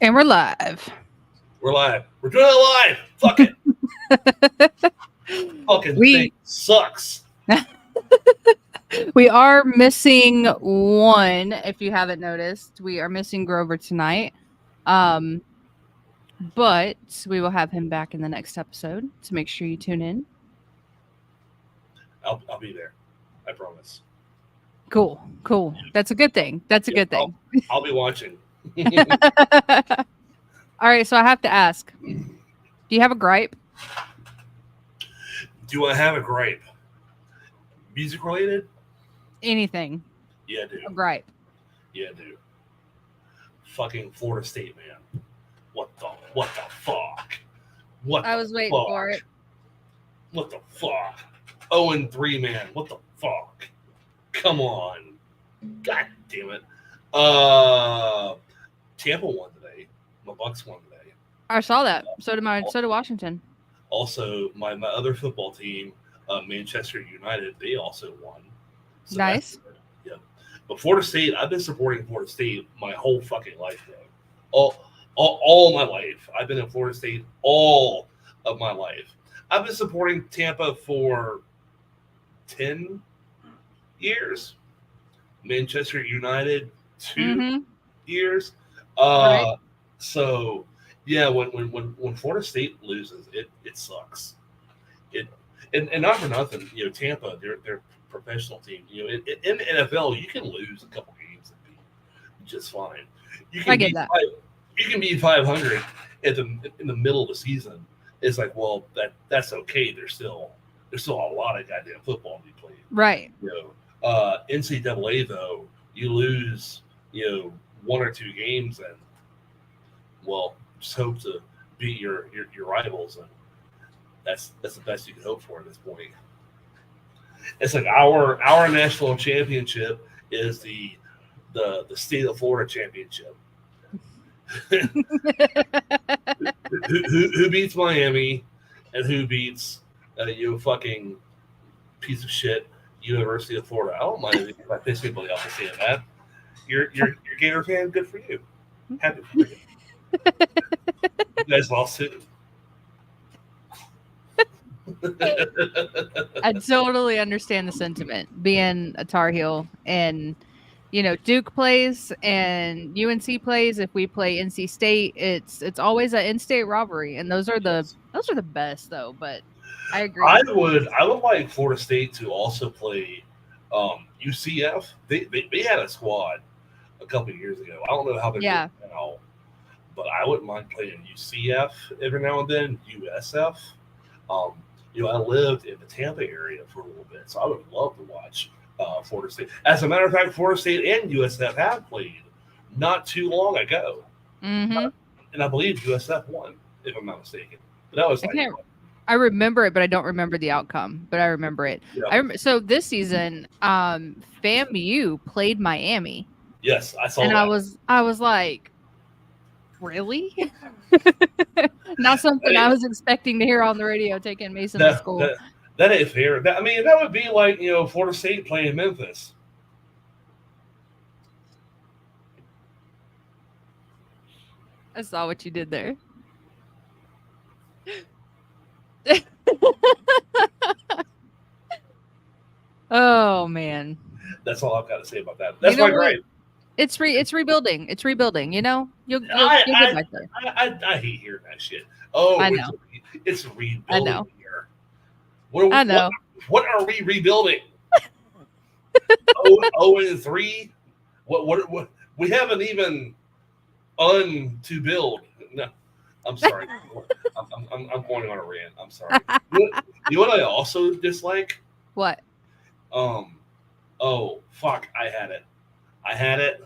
And we're live. We're live. We're doing it live. Fuck it. Fucking thing sucks. We are missing one, if you haven't noticed. We are missing Grover tonight. But we will have him back in the next episode, so make sure you tune in. I'll be there. I promise. Cool. That's a good thing. Good thing. I'll be watching. All right, so I have to ask. Do you have a gripe? Do I have a gripe? Music related? Anything. Yeah, I do. A gripe. Yeah, I do. Fucking Florida State, man. What the fuck? I was waiting for it. What the fuck? 0-3, man. What the fuck? Come on. God damn it. Tampa won today. My Bucks won today. I saw that. So did Washington. Also, my other football team, Manchester United, they also won. So nice. Yeah. But Florida State, I've been supporting Florida State my whole fucking life, though. All my life. I've been in Florida State all of my life. I've been supporting Tampa for 10 years. Manchester United, 2 years. Right. So yeah, when Florida State loses, it sucks. And not for nothing, Tampa, they're a professional team. In the NFL, you can lose a couple games and be just fine. I get that. You can be 500 in the middle of the season. It's like, well, that's okay. There's still a lot of goddamn football to be played. Right. NCAA though, you lose, 1 or 2 games and just hope to beat your rivals, and that's the best you can hope for at this point. It's like our national championship is the state of Florida championship. who beats Miami and who beats fucking piece of shit University of Florida? I don't mind if I piss anybody off for saying that. You're a Gator fan. Good for you. Happy for you. You guys lost it. I totally understand the sentiment. Being a Tar Heel, and Duke plays and UNC plays. If we play NC State, it's always an in-state rivalry, and those are the best though. But I agree. I would like Florida State to also play UCF. They had a squad a couple of years ago. I don't know how they're doing now, but I wouldn't mind playing UCF every now and then. USF. I lived in the Tampa area for a little bit, so I would love to watch Florida State. As a matter of fact, Florida State and USF have played not too long ago, and I believe USF won, if I'm not mistaken. But that was I remember it, but I don't remember the outcome. But I remember it. Yeah. So this season, FAMU played Miami. Yes, I saw and that. I was like, really? Not something I was expecting to hear on the radio taking Mason to school. That ain't fair. That would be like, Florida State playing Memphis. I saw what you did there. Oh, man. That's all I've got to say about that. That's my gripe. It's rebuilding. It's rebuilding. You'll get back there. I hate hearing that shit. Oh, I know. It's rebuilding. I know. Here. I know. What are we rebuilding? 0-3. What? We haven't even to build. No, I'm sorry. I'm going on a rant. I'm sorry. You know what I also dislike? What? Oh fuck! I had it.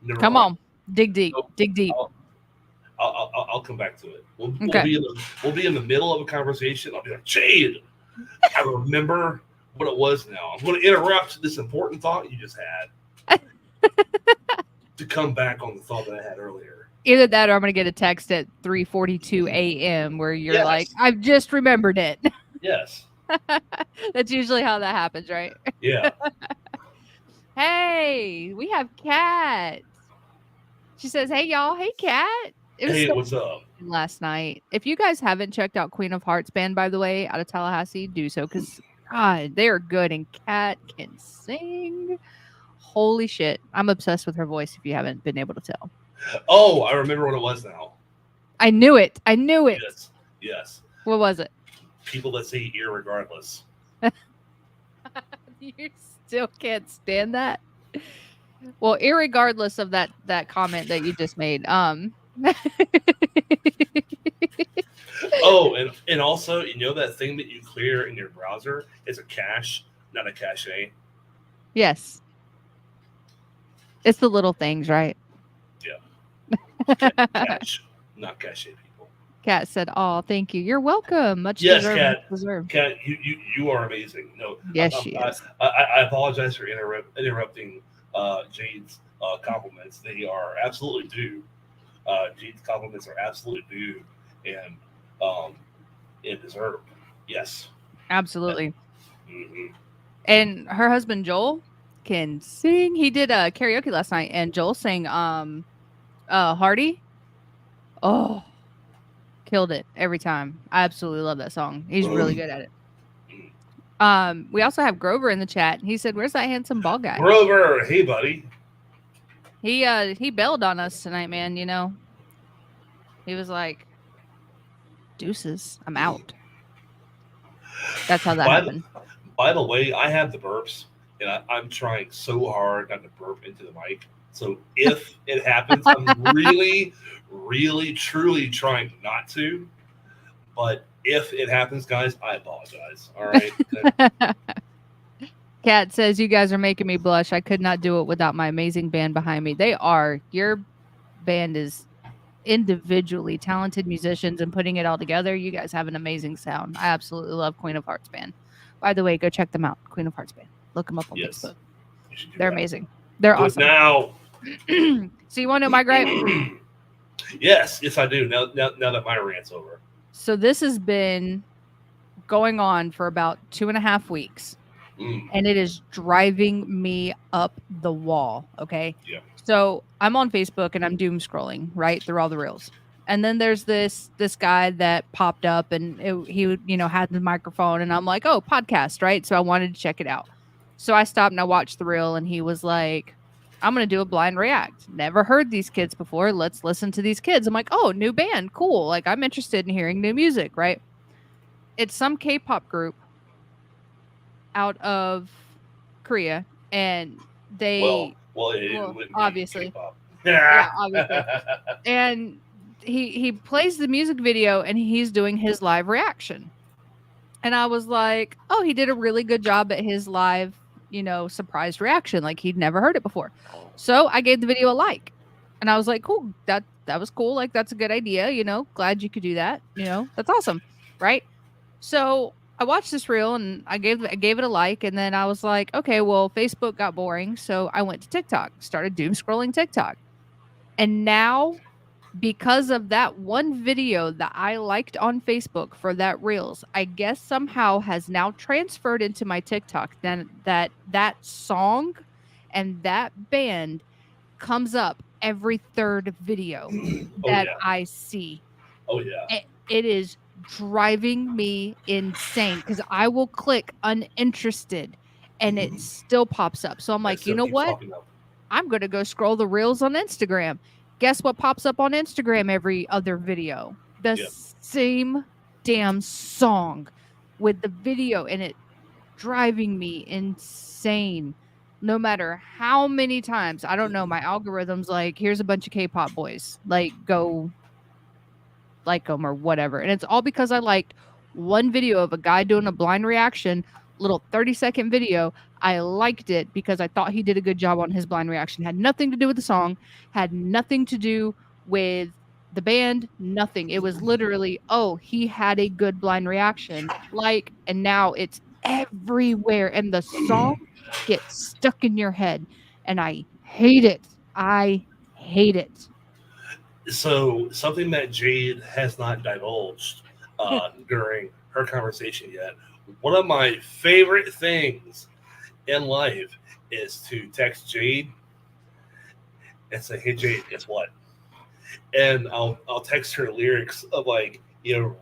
Never Come mind. on, dig deep. Dig deep. I'll come back to it. We'll be in the middle of a conversation. I'll be like, Jade, I remember what it was now. I'm going to interrupt this important thought you just had to come back on the thought that I had earlier. Either that or I'm going to get a text at 3:42 a.m. where you're like, I've just remembered it. Yes. That's usually how that happens, right? Yeah. Hey, we have cats. She says, "Hey y'all, hey Kat." It was Hey, so what's up? last night. If you guys haven't checked out Queen of Hearts band, by the way, out of Tallahassee, do so because God, they are good and Kat can sing. Holy shit. I'm obsessed with her voice if you haven't been able to tell. Oh, I remember what it was now. I knew it. I knew it. Yes. What was it? People that say irregardless. You still can't stand that? Well, irregardless of that comment that you just made, Oh, and also, you know that thing that you clear in your browser is a cache, not a cache. yes. It's the little things, right? Yeah. Cache, not cache people. Kat said, "Oh, thank you. You're welcome. Much Yes, deserved. Kat. Much deserved." Kat, you are amazing. No, Yes, she is. I apologize for interrupting Jade's compliments. They are absolutely due. Jade's compliments are absolutely due and um, and deserved. Yes. Absolutely. Mm-hmm. And her husband Joel can sing. He did a karaoke last night, and Joel sang Hardy. Oh, killed it every time. I absolutely love that song. He's really good at it. We also have Grover in the chat. He said, "Where's that handsome bald guy?" Grover, hey buddy. He bailed on us tonight, man. You know, he was like, "Deuces, I'm out." That's how that happened. By the way, I have the burps, and I'm trying so hard not to burp into the mic. So if it happens, I'm really, really, truly trying not to. But if it happens, guys, I apologize. All right. Kat says, "You guys are making me blush. I could not do it without my amazing band behind me." They are. Your band is individually talented musicians, and putting it all together, you guys have an amazing sound. I absolutely love Queen of Hearts band. By the way, go check them out. Queen of Hearts band. Look them up on Facebook. They're amazing. They're awesome. Now. So you want to know my gripe? Yes, I do. Now that my rant's over. So this has been going on for about 2.5 weeks. And it is driving me up the wall. Okay. Yeah. So I'm on Facebook and I'm doom scrolling right through all the reels. And then there's this guy that popped up and he had the microphone and I'm like, oh, podcast, right? So I wanted to check it out. So I stopped and I watched the reel and he was like, I'm going to do a blind react. Never heard these kids before. Let's listen to these kids. I'm like, oh, new band. Cool. Like I'm interested in hearing new music, right? It's some K-pop group out of Korea, and they obviously, yeah, obviously, and he plays the music video and he's doing his live reaction, and I was like, oh, he did a really good job at his live, surprised reaction, like he'd never heard it before. So I gave the video a like, and I was like, cool, that was cool, like that's a good idea, glad you could do that, that's awesome, right? So I watched this reel and I gave it a like, and then I was like, okay, well, Facebook got boring, so I went to TikTok, started doom scrolling TikTok. And now, because of that one video that I liked on Facebook for that reels, I guess somehow has now transferred into my TikTok. Then that song and that band comes up every third video that I see. Oh yeah. It is driving me insane because I will click uninterested and it still pops up. So I'm like, you know what? I'm going to go scroll the reels on Instagram. Guess what pops up on Instagram every other video? The same damn song with the video, and it driving me insane. No matter how many times, I don't know, my algorithm's like, here's a bunch of K-pop boys, like go like them or whatever. And it's all because I liked one video of a guy doing a blind reaction, little 30-second video. I liked it because I thought he did a good job on his blind reaction. Had nothing to do with the song, had nothing to do with the band, nothing. It was literally, oh, he had a good blind reaction. And now it's everywhere. And the song gets stuck in your head. And I hate it. I hate it. So something that Jade has not divulged during her conversation yet. One of my favorite things in life is to text Jade and say, "Hey Jade, guess what?" And I'll text her lyrics of like,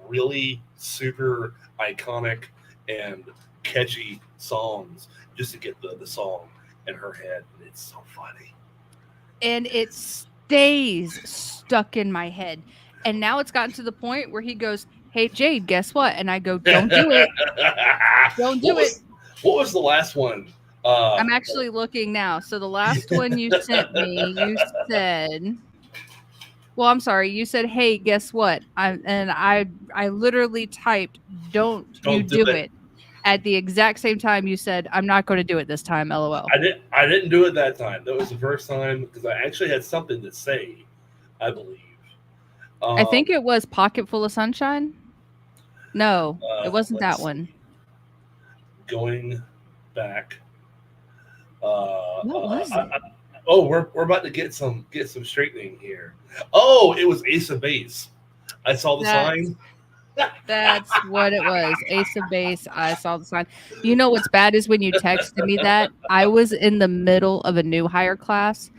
really super iconic and catchy songs just to get the song in her head. And it's so funny. And it stays stuck in my head. And now it's gotten to the point where he goes, "Hey Jade, guess what?" And I go, "Don't do it. Don't do it." What was the last one? I'm actually looking now. So the last one you sent me, you said, well, I'm sorry. You said, "Hey, guess what?" I literally typed, "Don't you do it." At the exact same time you said, "I'm not going to do it this time, LOL." I didn't do it that time. That was the first time because I actually had something to say, I believe. I think it was "Pocket Full of Sunshine." No, it wasn't that one. Going back. What was it? We're about to get some straightening here. Oh, it was Ace of Base. I saw the sign. That's what it was. Ace of Base. I saw the sign. You know what's bad is when you texted me that, I was in the middle of a new hire class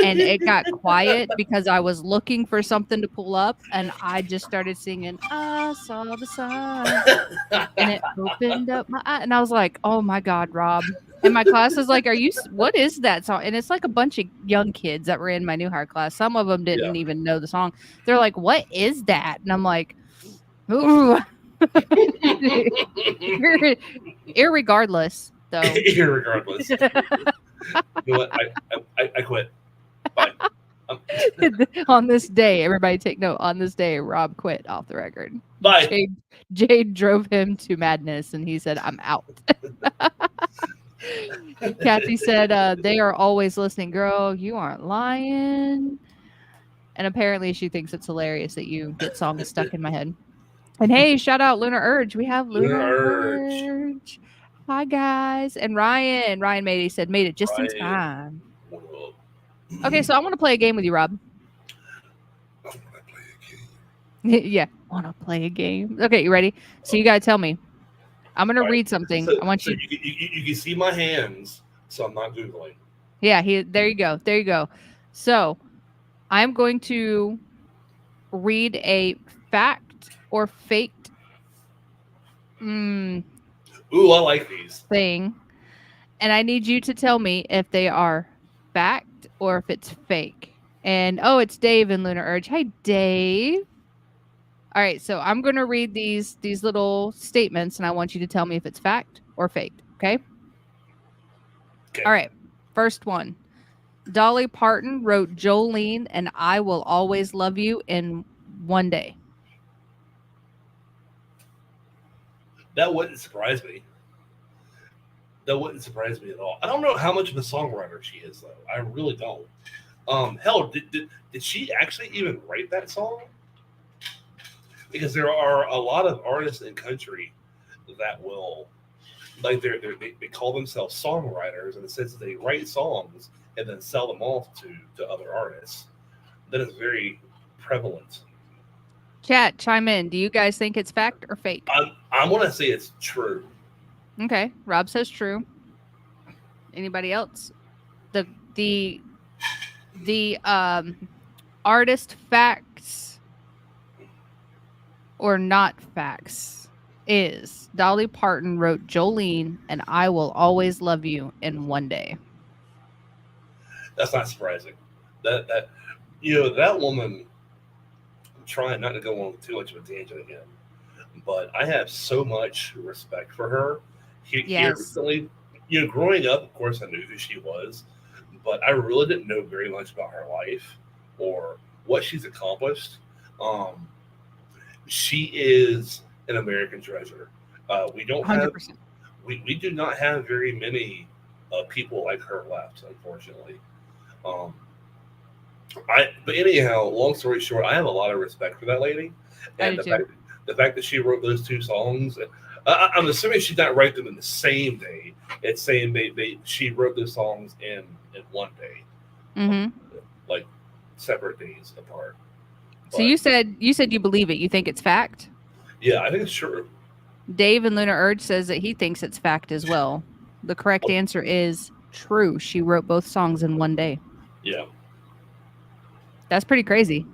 and it got quiet because I was looking for something to pull up and I just started singing, "I saw the sign," and it opened up my eye. And I was like, "Oh my God, Rob." And my class was like, what is that song? And it's like a bunch of young kids that were in my new hire class. Some of them didn't even know the song. They're like, "What is that?" And I'm like, ooh. Irregardless, though. Irregardless. You know what? I quit. Bye. On this day, everybody take note. On this day, Rob quit off the record. Bye. Jade drove him to madness, and he said, "I'm out." Kathy said, "They are always listening." Girl, you aren't lying. And apparently she thinks it's hilarious that you get songs stuck in my head. And hey, shout out Lunar Urge. We have Lunar Urge. Hi, guys. And Ryan made it just in time. Okay, so I want to play a game with you, Rob. I want to play a game. Yeah, want to play a game. Okay, you ready? So you got to tell me. I'm going to read something. So, I want you. You can see my hands, so I'm not Googling. Yeah, there you go. There you go. So I'm going to read a fact or faked Ooh, I like these. Thing. And I need you to tell me if they are fact or if it's fake. And it's Dave and Lunar Urge. Hi, Dave. All right, so I'm going to read these little statements and I want you to tell me if it's fact or fake, okay? All right. First one. Dolly Parton wrote Jolene and "I Will Always Love You" in one day. That wouldn't surprise me. That wouldn't surprise me at all. I don't know how much of a songwriter she is, though. I really don't. Hell, did she actually even write that song? Because there are a lot of artists in country that will, like, they call themselves songwriters in the sense that they write songs and then sell them off to other artists. That is very prevalent. Chat, chime in. Do you guys think it's fact or fake? I'm going to say it's true. Okay, Rob says true. Anybody else? The artist facts or not facts is Dolly Parton wrote Jolene and "I Will Always Love You" in one day. That's not surprising. That woman. I'm trying not to go on too much of a tangent again, but I have so much respect for her. Here recently, growing up, of course, I knew who she was, but I really didn't know very much about her life or what she's accomplished. She is an American treasure. We don't 100%. We do not have very many people like her left, unfortunately. But anyhow, long story short, I have a lot of respect for that lady, and the fact that she wrote those two songs. I'm assuming she didn't write them in the same day. It's saying she wrote those songs in one day, like separate days apart. So you said you believe it. You think it's fact? Yeah, I think it's true. Dave and Lunar Urge says that he thinks it's fact as well. The correct answer is true. She wrote both songs in one day. Yeah. That's pretty crazy.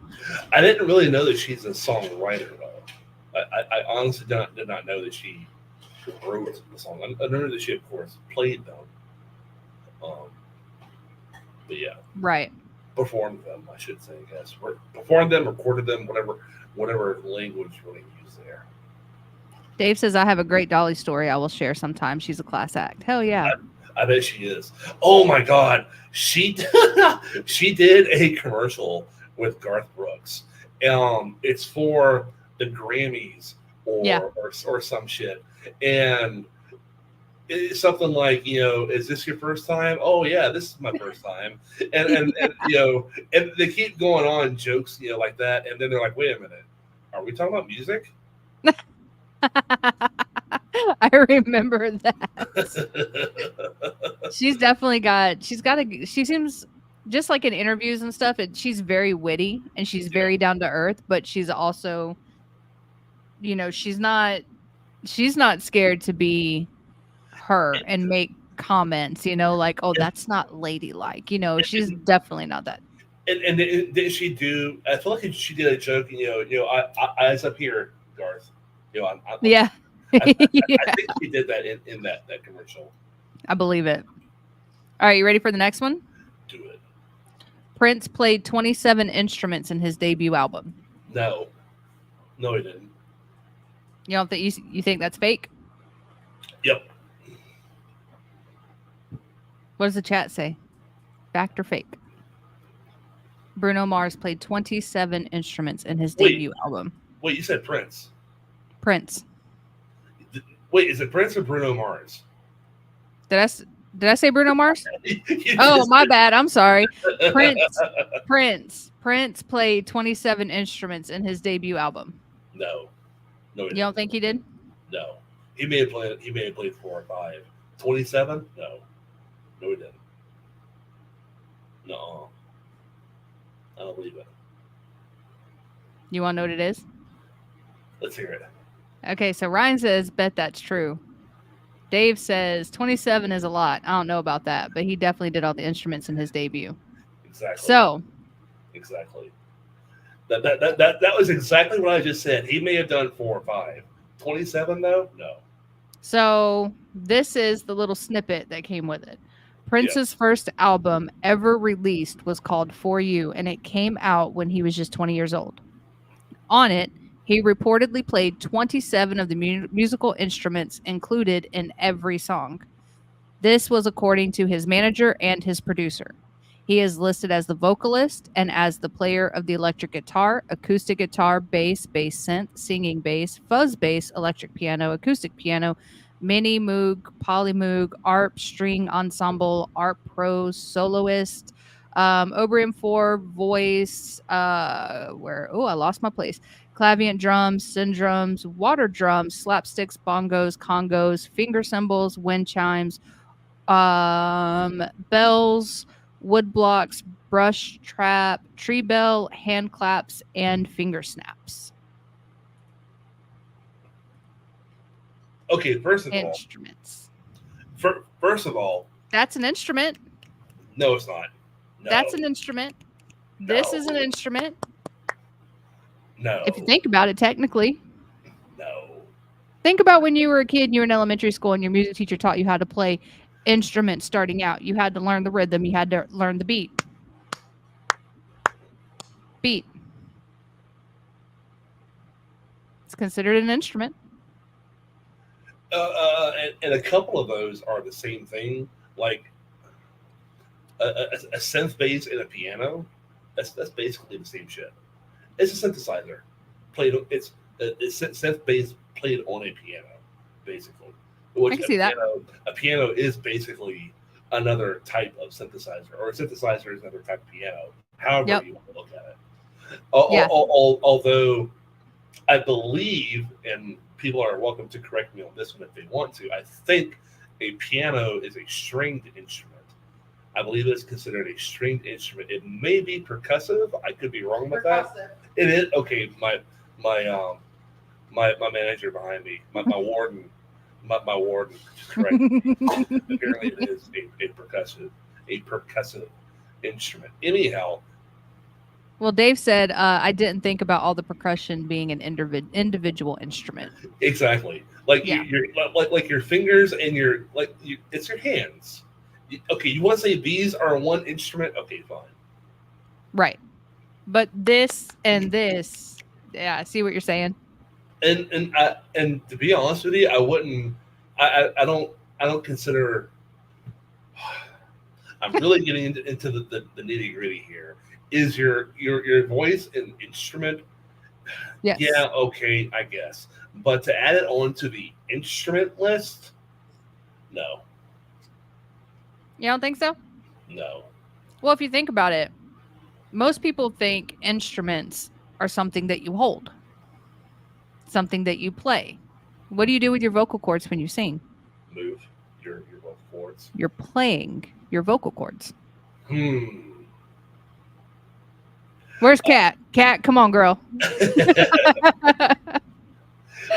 I didn't really know that she's a songwriter though. I honestly did not know that she wrote the song. I know that she, of course, played them. Um, but yeah, Right. performed them. I should say, I guess, performed them, recorded them, whatever language you want to use there. Dave says, I have a great Dolly story I will share sometime. She's a class act. Hell yeah. I bet she is. Oh my God. She she did a commercial with Garth Brooks. It's for the Grammys or some shit. And it's something like, is this your first time? Oh yeah, this is my first time. And and they keep going on jokes, like that. And then they're like, wait a minute, are we talking about music? I remember that. She seems just like in interviews and stuff, she's very witty and she's very down to earth, but she's also, she's not scared to be her and make comments, like, oh, that's not ladylike. She's definitely not that. And did she do? I feel like she did a joke. I was up here, Garth. Yeah. I think she did that in that commercial. I believe it. All right, you ready for the next one? Do it. Prince played 27 instruments in his debut album. No, he didn't. You don't think you think that's fake? Yep. What does the chat say? Fact or fake? Bruno Mars played 27 instruments in his debut album. Wait, you said Prince? Prince. Wait, is it Prince or Bruno Mars? Did I say Bruno Mars? Oh, my bad. I'm sorry. Prince played 27 instruments in his debut album. No, you don't think he did? No, he may have played 4 or 5. 27? No, he didn't. No, I don't believe it. You want to know what it is? Let's hear it. Okay, so Ryan says, bet that's true. Dave says 27 is a lot. I don't know about that, but he definitely did all the instruments in his debut. Exactly. So. Exactly. That was exactly what I just said. He may have done 4 or 5. 27 though? No. So this is the little snippet that came with it. Prince's first album ever released was called For You, and it came out when he was just 20 years old. On it, he reportedly played 27 of the musical instruments included in every song. This was according to his manager and his producer. He is listed as the vocalist and as the player of the electric guitar, acoustic guitar, bass synth, singing bass, fuzz bass, electric piano, acoustic piano, mini moog, poly moog, ARP, string ensemble, ARP pro, soloist, Obrium 4, voice, I lost my place. Clavient drums, syndromes, water drums, slapsticks, bongos, congos, finger cymbals, wind chimes, bells, wood blocks, brush trap, tree bell, hand claps, and finger snaps. Okay, first of instruments. First of all, that's an instrument. No, it's not. No. That's an instrument. No. This is an instrument. No. If you think about it, technically. No. Think about when you were a kid and you were in elementary school and your music teacher taught you how to play instruments starting out. You had to learn the rhythm. You had to learn the beat. It's considered an instrument. And a couple of those are the same thing. Like a synth bass and a piano. That's basically the same shit. It's a synthesizer it's synth bass played on a piano, basically. I can see that. A piano is basically another type of synthesizer, or a synthesizer is another type of piano. However you want to look at it. Although I believe, and people are welcome to correct me on this one if they want to, I think a piano is a stringed instrument. I believe it's considered a stringed instrument. It may be percussive. I could be wrong with that. It is okay. My manager behind me, my warden, just correct me. Apparently, it is a percussive instrument. Anyhow, Well, Dave said, I didn't think about all the percussion being an individual instrument. Exactly. Like you're like your fingers and it's your hands. Okay, you want to say these are one instrument? Okay, fine. Right. But this and this, yeah, I see what you're saying. And to be honest with you, I wouldn't. I don't consider. I'm really getting into the nitty gritty here. Is your voice an instrument? Yes. Yeah, okay, I guess. But to add it onto the instrument list, no. You don't think so? No. Well, if you think about it, most people think instruments are something that you hold, something that you play. What do you do with your vocal cords when you sing? Move your vocal cords. You're playing your vocal cords. Where's Kat? Kat, come on, girl.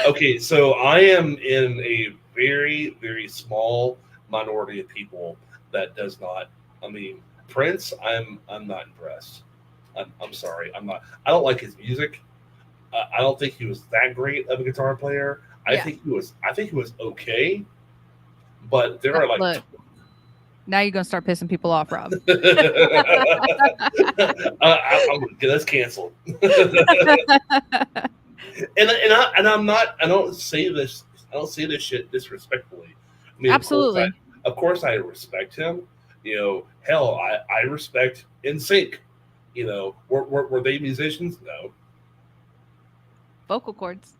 Okay, so I am in a very, very small minority of people that does not. I mean, Prince, I'm not impressed. I'm sorry, I'm not. I don't like his music. I don't think he was that great of a guitar player. I think he was okay, but there are like. Look, now you're gonna start pissing people off, Rob. I'm gonna get us canceled. And I'm not. I don't say this shit disrespectfully. I mean, absolutely. Of course, I respect him. You know, hell, I respect NSYNC. You know, were they musicians? No. Vocal cords.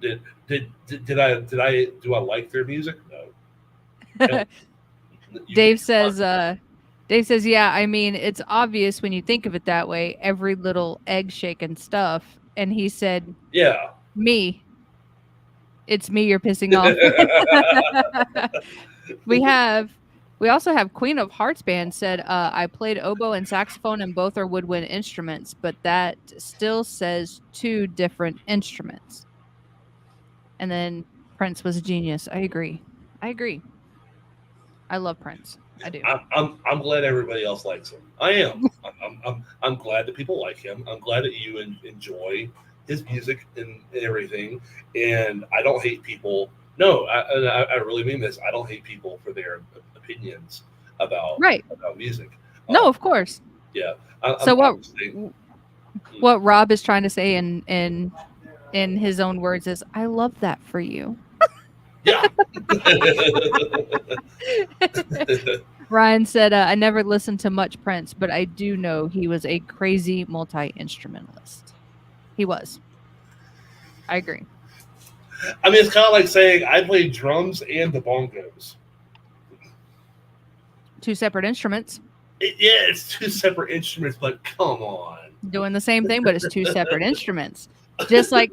Do I like their music? No. Dave says, yeah, I mean, it's obvious when you think of it that way, every little egg shaking stuff. And he said, yeah, me. It's me you're pissing off. We also have Queen of Hearts Band said, I played oboe and saxophone and both are woodwind instruments, but that still says two different instruments. And then Prince was a genius. I agree. I love Prince. I do. I'm glad everybody else likes him. I am. I'm glad that people like him. I'm glad that you enjoy his music and everything. And I don't hate people. No, I really mean this. I don't hate people for their opinions about music. No, of course. Yeah. So what Rob is trying to say in his own words is, I love that for you. Yeah. Ryan said, I never listened to much Prince, but I do know he was a crazy multi-instrumentalist. He was. I agree. I mean, it's kind of like saying I played drums and the bongos. Two separate instruments. It's two separate instruments, but come on. Doing the same thing, but it's two separate instruments. Just like,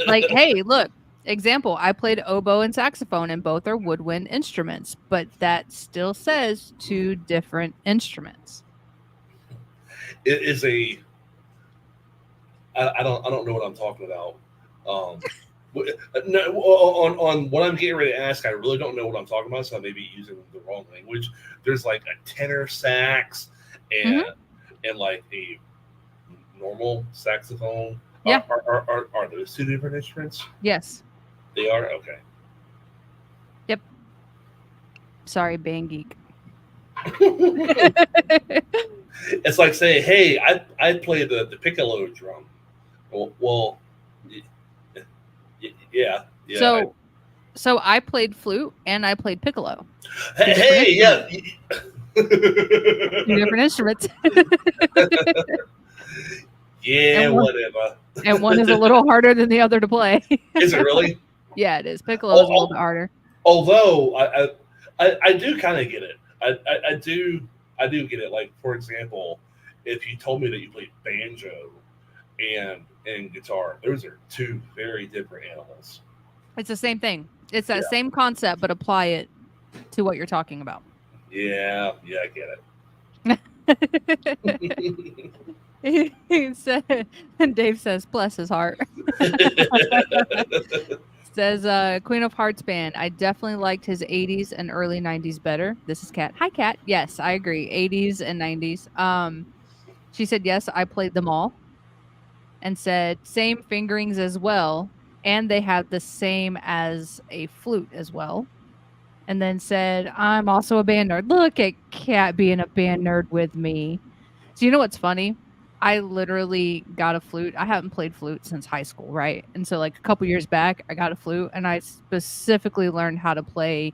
hey, look, example, I played oboe and saxophone and both are woodwind instruments, but that still says two different instruments. It is I don't know what I'm talking about. No, on what I'm getting ready to ask, I really don't know what I'm talking about, so I may be using the wrong language. There's like a tenor sax and like a normal saxophone. Yeah. Are those two different instruments? Yes. They are? Okay. Yep. Sorry, band geek. It's like saying, hey, I play the piccolo drum. Well, yeah. So I played flute and I played piccolo. Hey, yeah. Two different instruments. Yeah, whatever. And one is a little harder than the other to play. Is it really? Yeah, it is. Piccolo is a little bit harder. Although I do kind of get it. I do get it. Like, for example, if you told me that you played banjo and guitar, those are two very different animals. It's the same thing. It's that same concept, but apply it to what you're talking about. Yeah, I get it. He said, and Dave says, bless his heart. Says Queen of Hearts Band. I definitely liked his 80s and early 90s better. This is Kat. Hi, Kat. Yes, I agree. 80s and 90s. She said, yes, I played them all. and said same fingerings as well, and they have the same as a flute as well. And then said, I'm also a band nerd. Look at Kat being a band nerd with me. So you know what's funny? I literally got a flute. I haven't played flute since high school, right? And so like a couple years back, I got a flute and I specifically learned how to play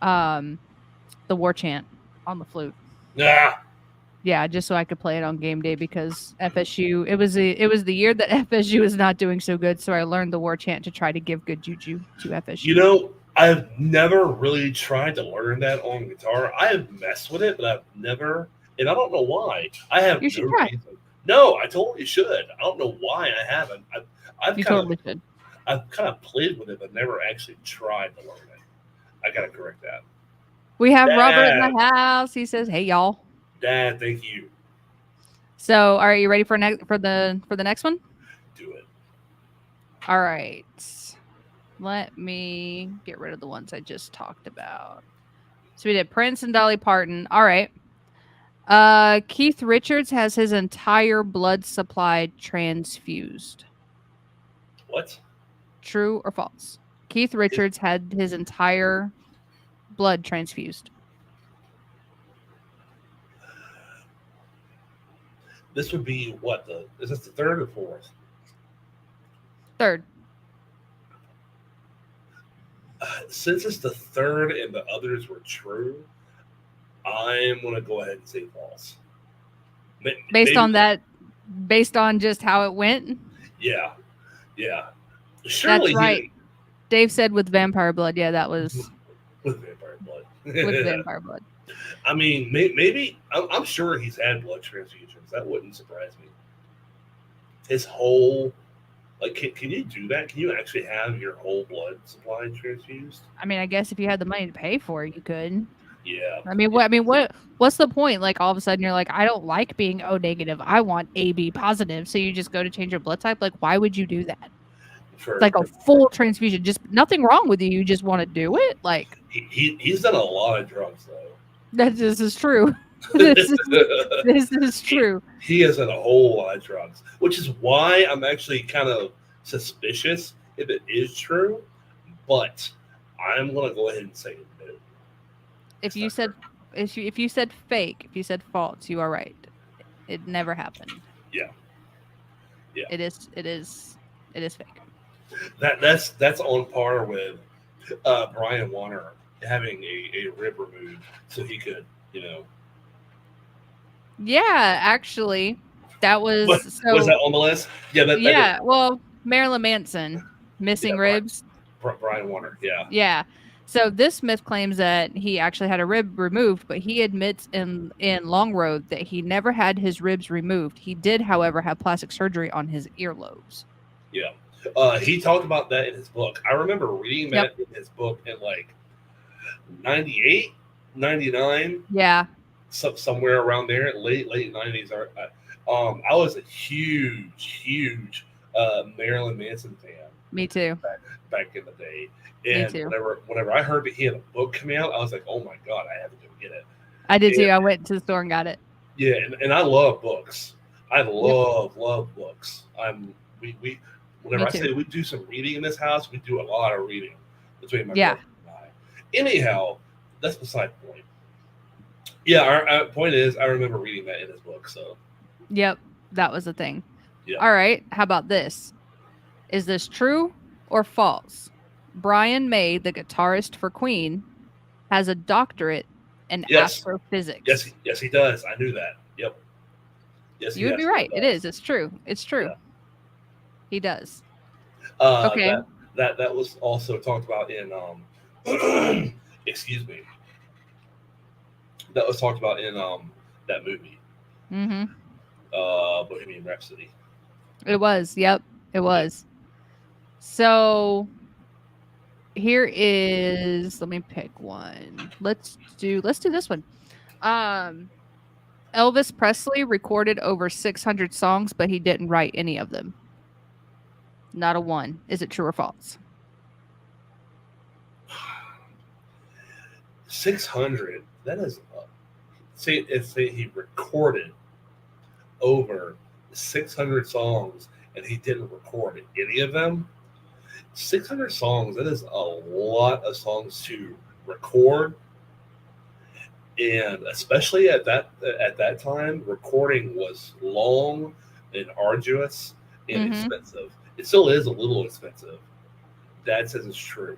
um the war chant on the flute. Yeah. Yeah, just so I could play it on game day because FSU it was the year that FSU was not doing so good, so I learned the war chant to try to give good juju to FSU. You know, I've never really tried to learn that on guitar. I have messed with it, but I've never, and I don't know why. I have You should no try. reason. No, I totally should. I don't know why I haven't. I've You kind totally should. I've kind of played with it, but never actually tried to learn it. I gotta correct that. We have Dad, Robert in the house. He says, "Hey y'all." Dad, thank you. So, are you ready for the next one? Do it. All right. Let me get rid of the ones I just talked about. So we did Prince and Dolly Parton. All right. Keith Richards has his entire blood supply transfused. What? True or false? Keith Richards had his entire blood transfused. This would be what? Is this the third or fourth? Third. Since it's the third and the others were true, I'm going to go ahead and say false. Based on just how it went? Yeah. Surely that's right. Dave said with vampire blood. Yeah, that was with vampire blood. With vampire blood. I mean, maybe I'm sure he's had blood transfusions. That wouldn't surprise me. His whole, like, can you do that? Can you actually have your whole blood supply transfused? I mean, I guess if you had the money to pay for it, you could. Yeah. I mean, what's the point? Like, all of a sudden, you're like, I don't like being O negative. I want AB positive. So you just go to change your blood type. Like, why would you do that? It's like a full transfusion. Just nothing wrong with you. You just want to do it. Like, he's done a lot of drugs though. This is true. this is true. He has done a whole lot of drugs, which is why I'm actually kind of suspicious if it is true. But I'm gonna go ahead and say no. If you said fake, if you said false, you are right. It never happened. Yeah. It is fake. That's on par with Brian Warner having a rib removed so he could, Yeah, actually, that was. Was that on the list? Yeah. Well, Marilyn Manson missing ribs. Brian Warner. Yeah. Yeah. So this myth claims that he actually had a rib removed, but he admits in Long Road that he never had his ribs removed. He did, however, have plastic surgery on his earlobes. Yeah. He talked about that in his book. I remember reading that in his book in like 98, 99. Yeah. Somewhere around there, late 90s. I was a huge Marilyn Manson fan. Me too. Back in the day. And whenever I heard that he had a book coming out, I was like, oh my God, I have to go get it. I did too. I went to the store and got it. Yeah, and I love books. I love books. Whenever I say we do some reading in this house, we do a lot of reading between my brother and I. Anyhow, that's beside the point. Yeah, our point is, I remember reading that in his book. So. Yep, that was the thing. Yeah. All right, how about this? Is this true or false? Brian May, the guitarist for Queen, has a doctorate in astrophysics. Yes, he does. I knew that. Yep. Yes, you would be right. It is. It's true. It's true. Yeah. He does. Okay. That was also talked about in excuse me. That was talked about in that movie. Mm-hmm. Bohemian Rhapsody. It was. Yep. It was. So here is, let me pick one. Let's do this one. Elvis Presley recorded over 600 songs, but he didn't write any of them. Not a one. Is it true or false? 600. That is say he recorded over 600 songs and he didn't record any of them. 600 songs, that is a lot of songs to record. And especially at that time, recording was long and arduous and expensive. It still is a little expensive. Dad says it's true.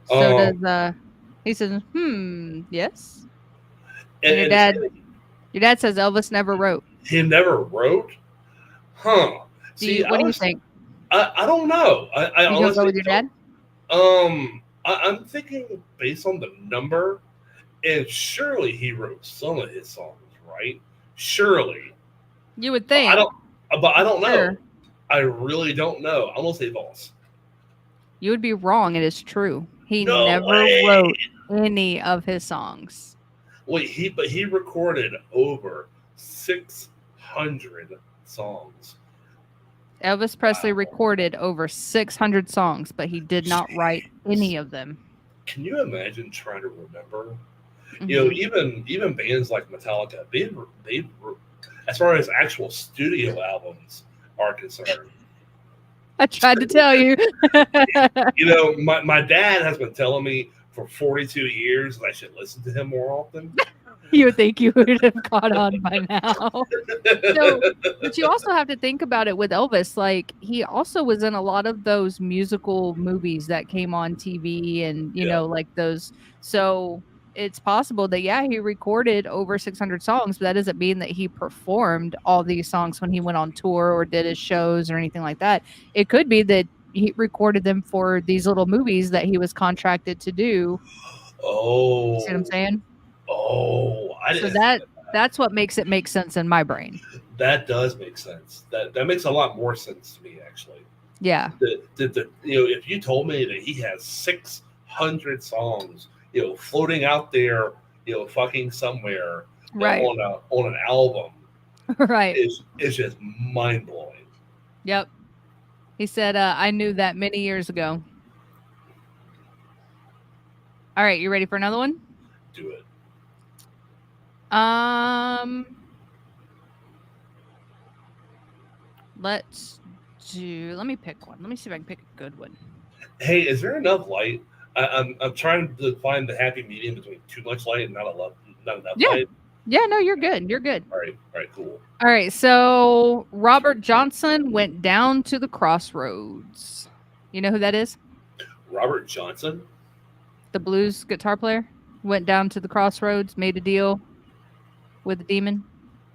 So does he says, yes. And your dad says Elvis never wrote. He never wrote? Huh. What do you think? I don't know. I you honestly go with your dad? I'm thinking based on the number, and surely he wrote some of his songs, right? Surely. You would think. But I don't know. Sure. I really don't know. I'm gonna say false. You would be wrong. It is true. He never wrote any of his songs. Wait, he recorded over 600 songs. Elvis Presley recorded over 600 songs, but he did not write any of them. Can you imagine trying to remember? You know, even bands like Metallica, they as far as actual studio albums are concerned. I tried to tell you. You know, my dad has been telling me for 42 years that I should listen to him more often. You would think you would have caught on by now. But you also have to think about it with Elvis. Like, he also was in a lot of those musical movies that came on TV and, you know, like those. So it's possible that, he recorded over 600 songs, but that doesn't mean that he performed all these songs when he went on tour or did his shows or anything like that. It could be that he recorded them for these little movies that he was contracted to do. Oh. You see what I'm saying? Oh, I didn't. So that's what makes it make sense in my brain. That does make sense. That makes a lot more sense to me, actually. Yeah. If you told me that he has 600 songs, floating out there, fucking somewhere, right, on an album, right, it's just mind blowing. Yep. He said, "I knew that many years ago." All right, you ready for another one? Do it. Let me pick one. Let me see if I can pick a good one. Hey, is there enough light? I'm trying to find the happy medium between too much light and not enough light. Yeah, no, you're good. You're good. All right, cool. All right, so Robert Johnson went down to the crossroads. You know who that is? Robert Johnson? The blues guitar player. Went down to the crossroads, made a deal with the demon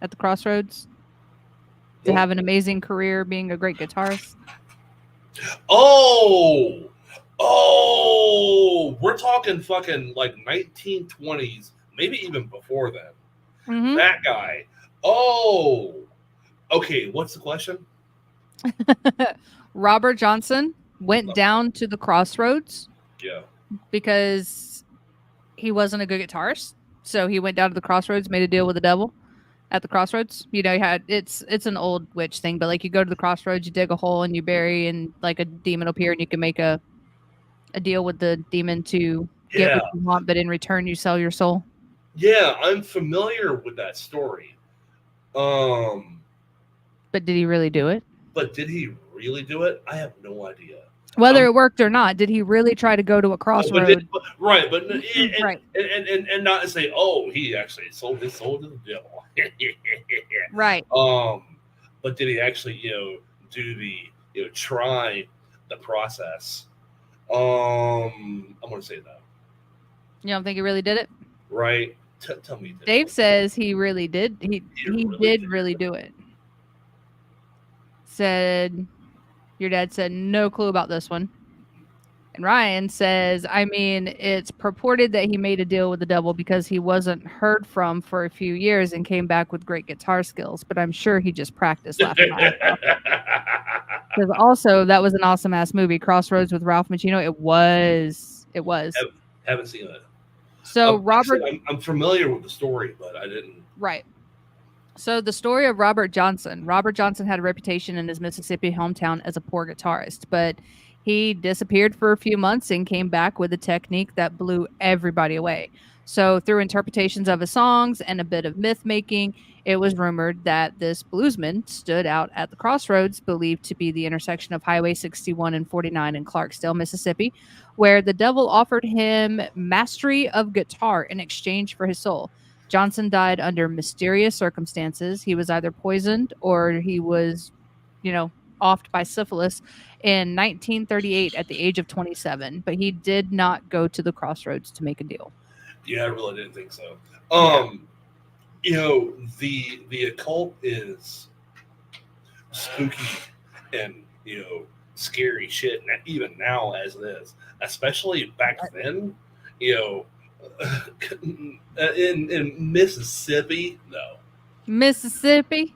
at the crossroads to have an amazing career being a great guitarist. Oh, we're talking fucking like 1920s, maybe even before then. Mm-hmm. That guy. Oh, okay. What's the question? Robert Johnson went down to the crossroads. Yeah. Because he wasn't a good guitarist. So he went down to the crossroads, made a deal with the devil at the crossroads. You know, it's an old witch thing, but like you go to the crossroads, you dig a hole and you bury, and like a demon will appear, and you can make a deal with the demon to get what you want, but in return you sell your soul. Yeah, I'm familiar with that story. But did he really do it? I have no idea. Whether it worked or not, did he really try to go to a crossroad? Right, but and not say, oh, he actually sold his soul to the devil. Right. But did he actually, do the, try the process? I'm gonna say no. You don't think he really did it? Right. Tell me. Dave says he really did. He did really do it. Said. Your dad said no clue about this one. And Ryan says, I mean, it's purported that he made a deal with the devil because he wasn't heard from for a few years and came back with great guitar skills. But I'm sure he just practiced laughing. Because also, that was an awesome ass movie, Crossroads with Ralph Macchio. It was. Haven't seen it. So Robert, I'm familiar with the story, but I didn't. Right. So the story of Robert Johnson. Robert Johnson had a reputation in his Mississippi hometown as a poor guitarist, but he disappeared for a few months and came back with a technique that blew everybody away. So through interpretations of his songs and a bit of myth making, It was rumored that this bluesman stood out at the crossroads, believed to be the intersection of Highway 61 and 49 in Clarksdale, Mississippi, where the devil offered him mastery of guitar in exchange for his soul. Johnson died under mysterious circumstances. He was either poisoned or he was, offed by syphilis in 1938 at the age of 27, but he did not go to the crossroads to make a deal. Yeah, I really didn't think so. Yeah. The occult is spooky and scary shit. Even now, as it is, especially back then, in Mississippi, Mississippi.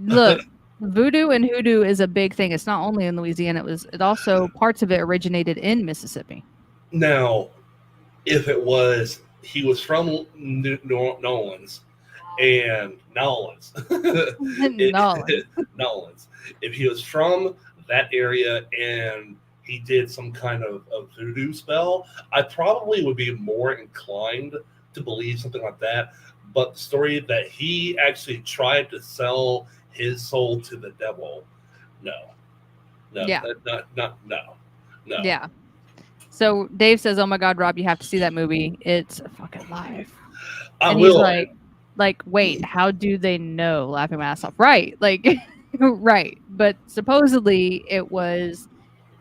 Look, voodoo and hoodoo is a big thing. It's not only in Louisiana. It also parts of it originated in Mississippi. Now, if it was, he was from Nolans and Nolans. Nolans. If he was from that area and he did some kind of voodoo spell, I probably would be more inclined to believe something like that. But the story that he actually tried to sell his soul to the devil, no. Yeah. No. Yeah. So Dave says, "Oh my God, Rob, you have to see that movie. It's a fucking life." And he's like, wait, how do they know? Laughing my ass off. Right. Like, right. But supposedly it was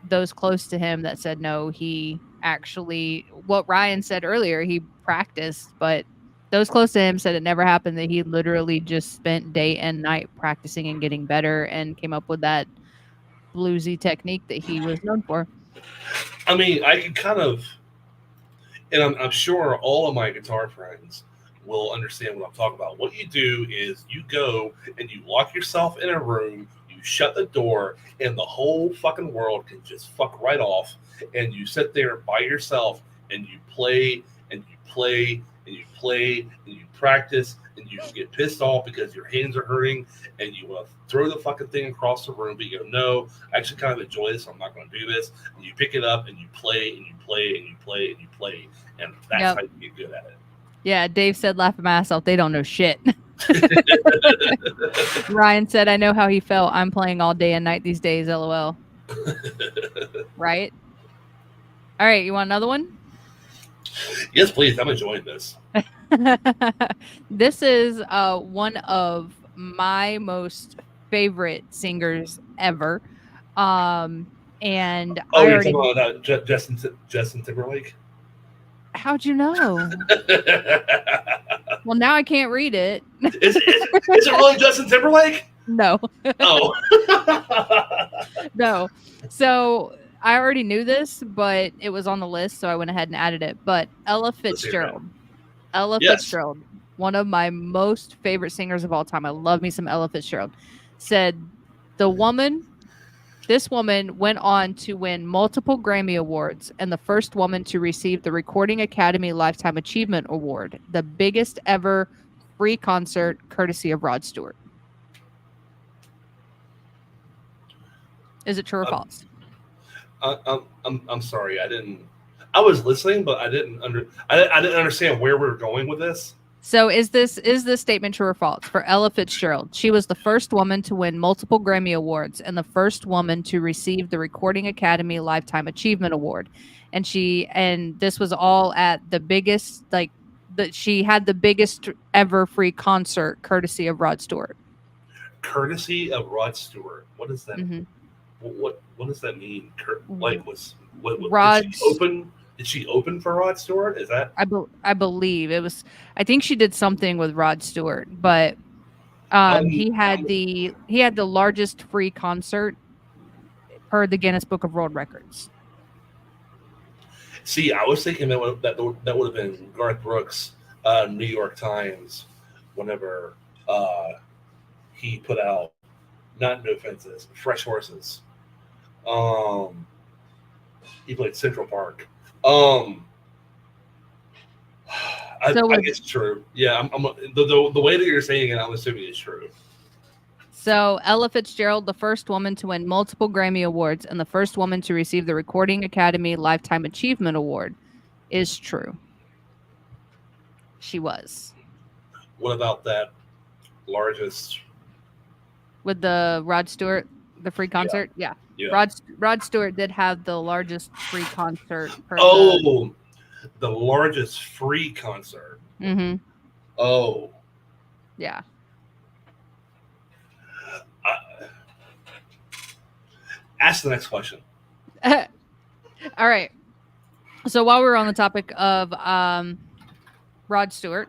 those close to him that said, no, he actually, what Ryan said earlier, he practiced, but those close to him said it never happened, that he literally just spent day and night practicing and getting better and came up with that bluesy technique that he was known for. I mean, I can kind of, and I'm sure all of my guitar friends will understand what I'm talking about. What you do is you go and you lock yourself in a room, you shut the door, and the whole fucking world can just fuck right off. And you sit there by yourself and you play and you play and you play and you practice, and you get pissed off because your hands are hurting and you want to throw the fucking thing across the room, but you go, no, I actually kind of enjoy this, so I'm not going to do this. And you pick it up and you play and you play and you play and you play, and that's how you get good at it. Yeah, Dave said, laughing my ass off, they don't know shit. Ryan said, I know how he felt. I'm playing all day and night these days, LOL. Right? All right, you want another one? Yes, please. I'm enjoying this. This is one of my most favorite singers ever. And you're talking about Justin Timberlake? How'd you know? Well, now I can't read it. Is it really Justin Timberlake? No. Oh. No. So I already knew this, but it was on the list, so I went ahead and added it. But Ella Fitzgerald. Fitzgerald, one of my most favorite singers of all time. I love me some Ella Fitzgerald. Said this woman went on to win multiple Grammy Awards and the first woman to receive the Recording Academy Lifetime Achievement Award, the biggest ever free concert courtesy of Rod Stewart. Is it true or false? I'm sorry. I was listening, but I didn't understand where we were going with this. So is this statement true or false? For Ella Fitzgerald, she was the first woman to win multiple Grammy Awards and the first woman to receive the Recording Academy Lifetime Achievement Award. And this was all at the biggest, she had the biggest ever free concert courtesy of Rod Stewart. Courtesy of Rod Stewart. What does that? Mm-hmm. What does that mean? Did she open for Rod Stewart? Is that? I believe it was. I think she did something with Rod Stewart, but he had the largest free concert per the Guinness Book of World Records. See, I was thinking that would have been Garth Brooks' New York Times whenever he put out, not No Fences, Fresh Horses. He played Central Park. I guess it's true. Yeah, I'm the way that you're saying it, I'm assuming it's true. So Ella Fitzgerald, the first woman to win multiple Grammy Awards and the first woman to receive the Recording Academy Lifetime Achievement Award, is true. She was. What about that largest? With the Rod Stewart, the free Yeah, concert. Yeah. yeah. Rod Stewart did have the largest free concert for the. Oh, the largest free concert. Mm-hmm. Oh, Yeah. ask the next question. All right. So while we're on the topic of Rod Stewart,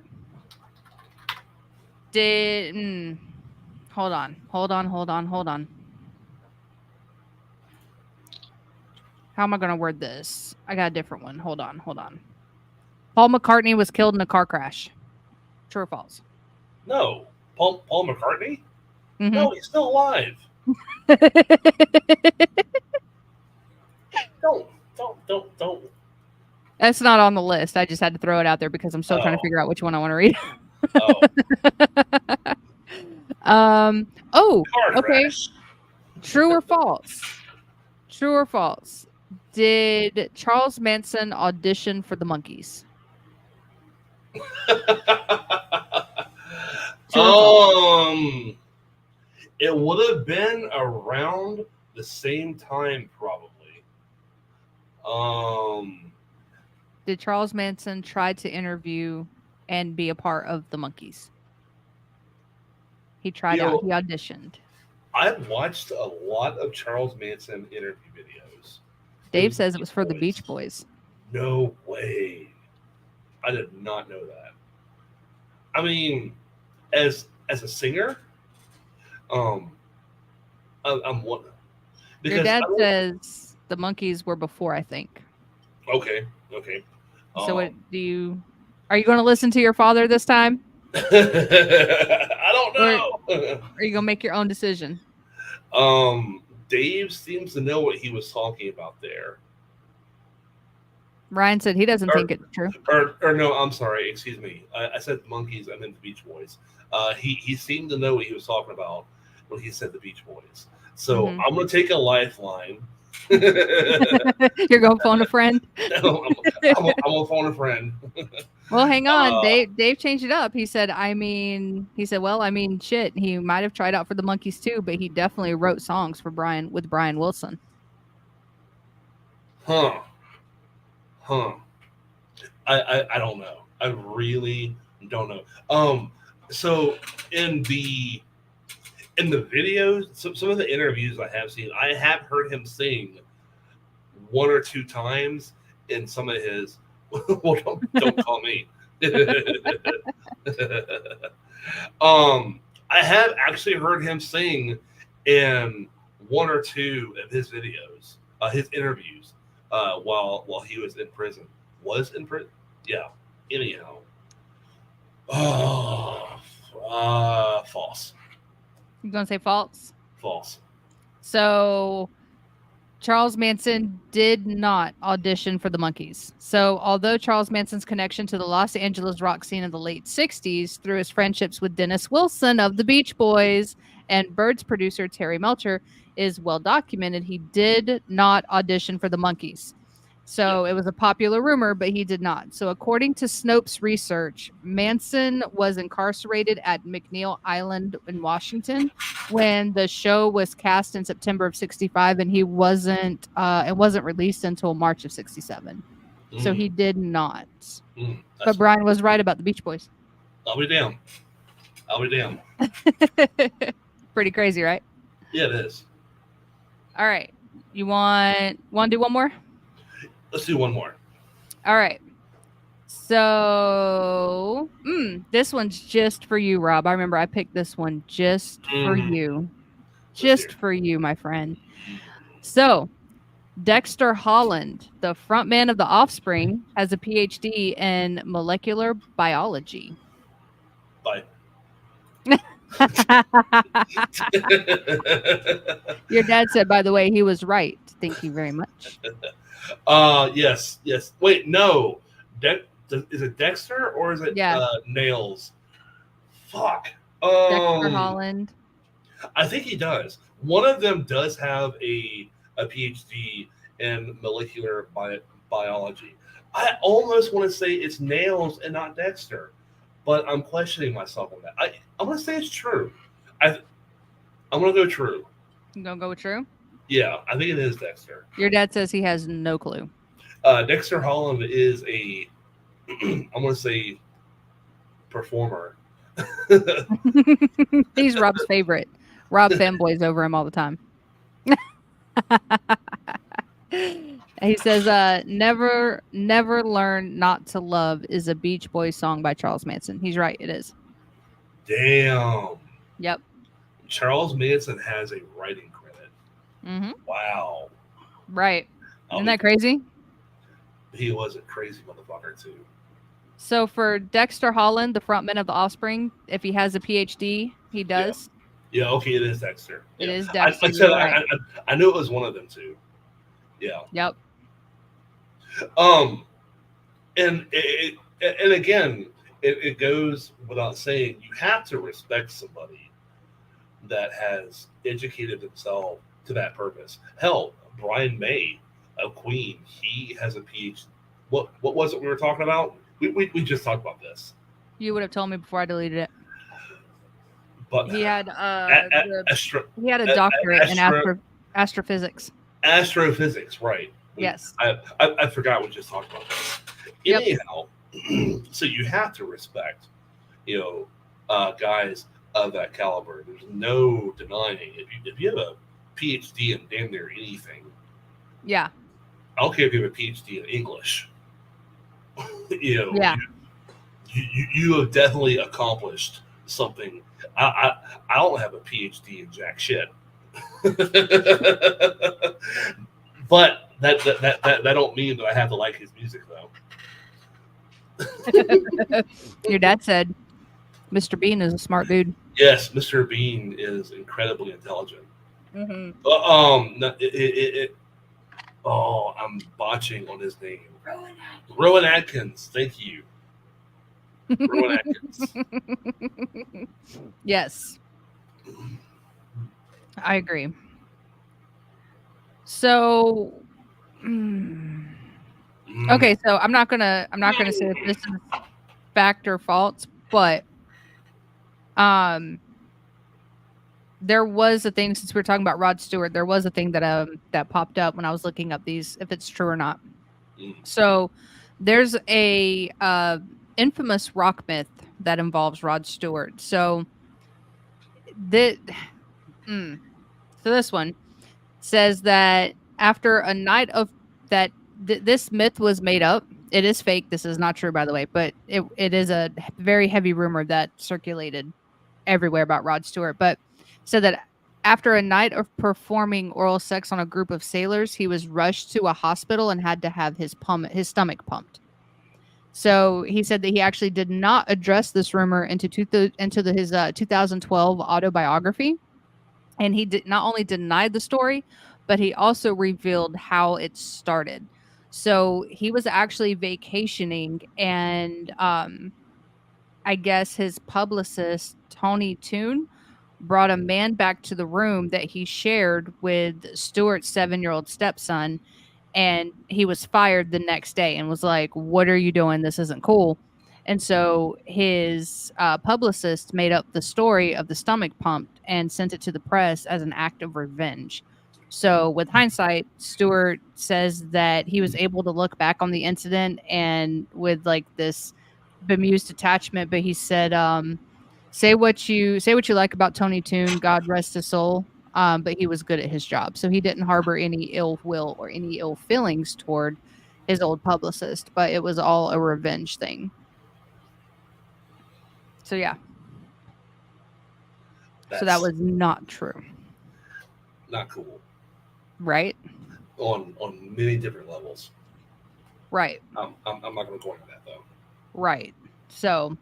hold on. How am I going to word this? I got a different one. Hold on. Paul McCartney was killed in a car crash. True or false? No, Paul McCartney. Mm-hmm. No, he's still alive. Don't. That's not on the list. I just had to throw it out there because I'm still trying to figure out which one I want to read. Okay. True or false? Did Charles Manson audition for the Monkees? It would have been around the same time, probably. Did Charles Manson try to interview and be a part of the Monkees? He tried out. He auditioned. I've watched a lot of Charles Manson interview videos. Dave says it was for the Beach Boys. No way. I did not know that. I mean, as a singer, I'm one. Your dad says the Monkees were before, I think. Okay. So are you going to listen to your father this time? I don't know. Or are you going to make your own decision? Dave seems to know what he was talking about there. Ryan said he doesn't think it's true. Or no, I'm sorry. Excuse me. I said the Monkees. I meant the Beach Boys. He seemed to know what he was talking about when he said the Beach Boys. So I'm going to take a lifeline. You're going to phone a friend? I'm going to phone a friend. Well, hang on. Dave changed it up. He said, shit. He might have tried out for the Monkees too, but he definitely wrote songs for Brian Wilson. Huh. I don't know. I really don't know. So in the videos, some of the interviews I have seen, I have heard him sing one or two times in some of his. Well, don't call me. I have actually heard him sing in one or two of his videos, his interviews, while he was in prison. Yeah. Anyhow. False. You gonna say false? False. So Charles Manson did not audition for the Monkees. So although Charles Manson's connection to the Los Angeles rock scene in the late 60s through his friendships with Dennis Wilson of the Beach Boys and Bird's producer Terry Melcher is well documented, he did not audition for the Monkees. So it was a popular rumor, but he did not. So according to Snopes research, Manson was incarcerated at McNeil Island in Washington when the show was cast in September of 65, and it wasn't released until March of 67. So he did not. But Brian was right about the Beach Boys. I'll be damned. Pretty crazy, right? Yeah, it is. All right. You want to do one more? Let's do one more. All right. So, this one's just for you, Rob. I remember I picked this one just for you. Just for you, my friend. So, Dexter Holland, the frontman of The Offspring, has a PhD in molecular biology. Bye. Your dad said, by the way, he was right. Thank you very much. Yes. Wait, no. Is it Dexter or is it Nails? Fuck. Dexter Holland. I think he does. One of them does have a PhD in molecular biology. I almost want to say it's Nails and not Dexter. but I'm questioning myself on that. I'm gonna say it's true. I'm gonna go true. You gonna go with true? Yeah, I think it is Dexter. Your dad says he has no clue. Dexter Holland is a, I'm gonna say, performer. He's Rob's favorite. Rob fanboys over him all the time. He says, never learn not to love is a Beach Boys song by Charles Manson. He's right, it is. Damn. Yep. Charles Manson has a writing credit. Mm-hmm. Wow. Right. Isn't that crazy? He was a crazy motherfucker too. So for Dexter Holland, the frontman of The Offspring, if he has a PhD, he does. Yeah, okay, it is Dexter. It is Dexter. I knew it was one of them too. Yeah. Yep. And again, it goes without saying, you have to respect somebody that has educated himself to that purpose. Hell, Brian May of Queen, he has a PhD. What was it we were talking about? We just talked about this. You would have told me before I deleted it. But he had a doctorate in astrophysics. Astrophysics, right? Yes. I forgot we just talked about this. Yep. Anyhow, so you have to respect, guys of that caliber. There's no denying if you have a PhD in damn near anything. Yeah. I don't care if you have a PhD in English. Yeah. You have definitely accomplished something. I don't have a PhD in jack shit. But that don't mean that I have to like his music though. Your dad said Mr. Bean is a smart dude. Yes, Mr. Bean is incredibly intelligent. Mm-hmm. I'm botching on his name. Rowan Atkins. Thank you. Rowan Atkins. Yes. I agree. So okay, so I'm not gonna say that this is fact or false, but there was a thing, since we were talking about Rod Stewart, there was a thing that popped up when I was looking up these, if it's true or not. So there's a infamous rock myth that involves Rod Stewart. So this one says that after a night of that, this myth was made up. It is fake. This is not true, by the way, but it is a very heavy rumor that circulated everywhere about Rod Stewart. But said that after a night of performing oral sex on a group of sailors, he was rushed to a hospital and had to have his stomach pumped. So he said that he actually did not address this rumor into his 2012 autobiography. And he did not only denied the story, but he also revealed how it started. So he was actually vacationing, and I guess his publicist, Tony Toon, brought a man back to the room that he shared with Stewart's 7-year-old stepson, and he was fired the next day and was like, "What are you doing? This isn't cool." And so his publicist made up the story of the stomach pump and sent it to the press as an act of revenge. So with hindsight, Stewart says that he was able to look back on the incident and with like this bemused attachment, but he said, say what you like about Tony Toon, God rest his soul. But he was good at his job. So he didn't harbor any ill will or any ill feelings toward his old publicist, but it was all a revenge thing. So yeah. So that was not true. Not cool. Right? On many different levels. Right. I'm not going to go into that though. Right. So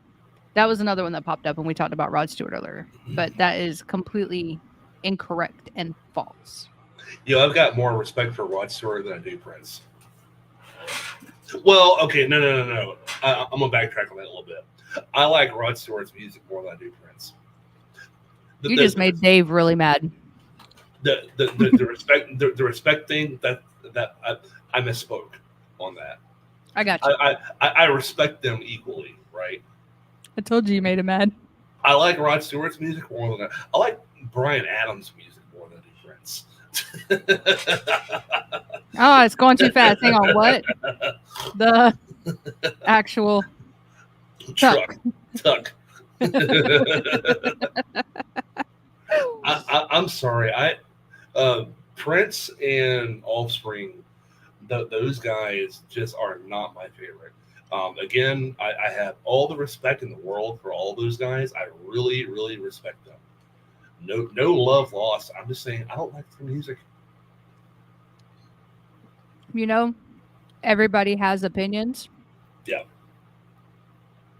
that was another one that popped up when we talked about Rod Stewart earlier. But that is completely incorrect and false. I've got more respect for Rod Stewart than I do Prince. Well, okay, no. I'm going to backtrack on that a little bit. I like Rod Stewart's music more than I do Prince. You just made Dave really mad. The respect thing that I misspoke on that. I got you. I respect them equally, right? I told you made him mad. I like Rod Stewart's music more than I like Bryan Adams' music more than I do Prince. Oh, it's going too fast. Hang on, what? The actual Tuck. I'm sorry. Prince and Offspring, those guys just are not my favorite. Again, I have all the respect in the world for all those guys. I really, really respect them. No love lost. I'm just saying I don't like their music. Everybody has opinions. Yeah.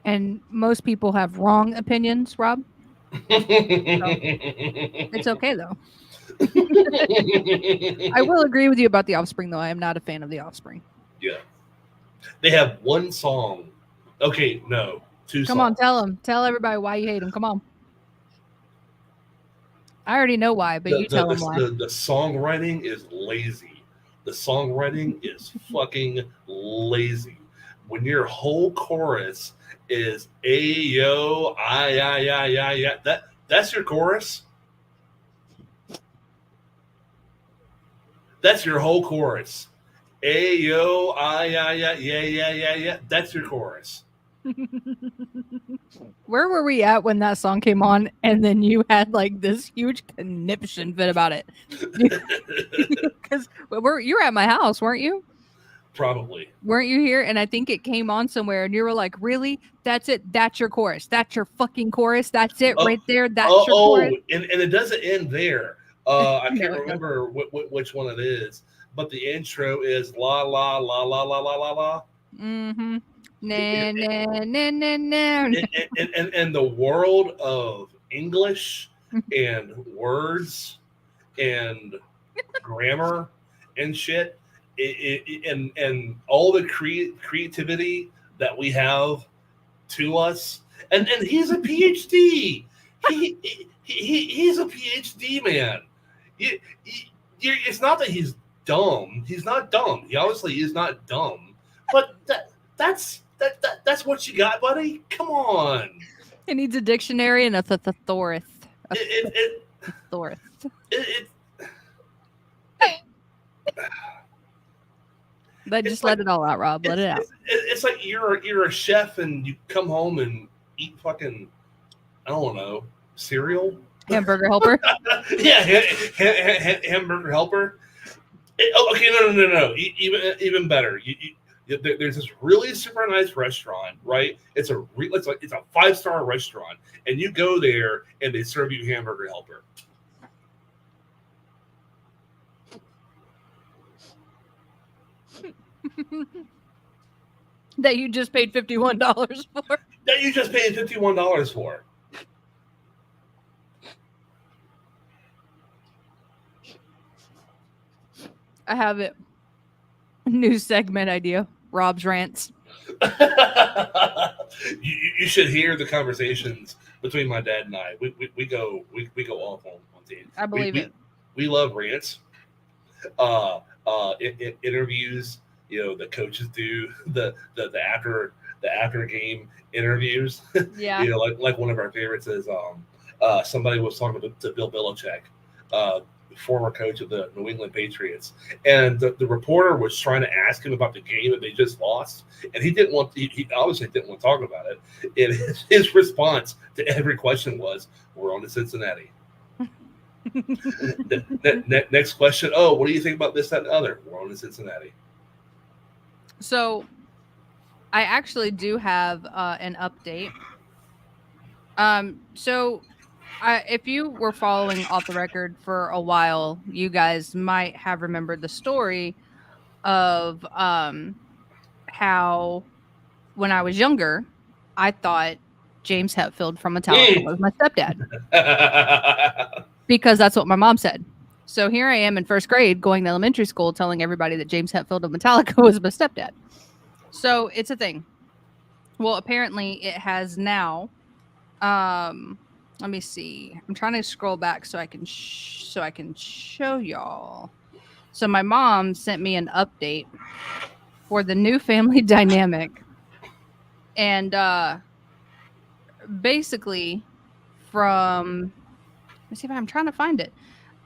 And most people have wrong opinions, Rob. So, it's okay, though. I will agree with you about the Offspring, though. I am not a fan of the Offspring. Yeah. They have one song. Okay, no. Two songs. Come on, tell them. Tell everybody why you hate them. Come on. I already know why, but you tell them why. The songwriting is lazy. The songwriting is fucking lazy. When your whole chorus is "Ayo, I, that's your chorus. That's your whole chorus. Ayo, I, yeah. That's your chorus. Where were we at when that song came on, and then you had like this huge conniption fit about it? Because you were at my house, weren't you? Probably. Weren't you here? And I think it came on somewhere, and you were like, "Really? That's it? That's your chorus? That's your fucking chorus? That's it right there? That's your chorus?" And it doesn't end there. I can't remember which one it is, but the intro is la la la la la la la la. Mm-hmm. Nah, nah, nah, nah, nah. And the world of English and words and grammar and shit, and all the creativity that we have to us, and he's a PhD. He's a PhD man. It's not that he's dumb. He's not dumb. He obviously is not dumb. But that's what you got, buddy. Come on. He needs a dictionary and a thesaurus. Just let it all out, Rob. Let it out. It's like you're a chef and you come home and eat fucking, I don't know, cereal. Hamburger helper. Yeah, hamburger helper. Okay, no. Even better. There's this really super nice restaurant, right? It's a 5-star restaurant, and you go there and they serve you hamburger helper. That you just paid $51 for. That you just paid $51 for. I have it. New segment idea. Rob's rants. You should hear the conversations between my dad and I. We go off on things. I believe it. We love rants. Interviews. The coaches do the after game interviews. Yeah. Like one of our favorites is somebody was talking to Bill Belichick, former coach of the New England Patriots, and the reporter was trying to ask him about the game that they just lost, and he obviously didn't want to talk about it. And his response to every question was, "We're on to Cincinnati." Next question. Oh, what do you think about this, that, and the other? We're on to Cincinnati. So, I actually do have an update. If you were following Off the Record for a while, you guys might have remembered the story of how when I was younger, I thought James Hetfield from Metallica was my stepdad. Because that's what my mom said. So here I am in first grade going to elementary school telling everybody that James Hetfield of Metallica was my stepdad. So it's a thing. Well, apparently it has now. Let me see. I'm trying to scroll back so I can show y'all. So my mom sent me an update for the new family dynamic, and basically from, let's see if I'm trying to find it.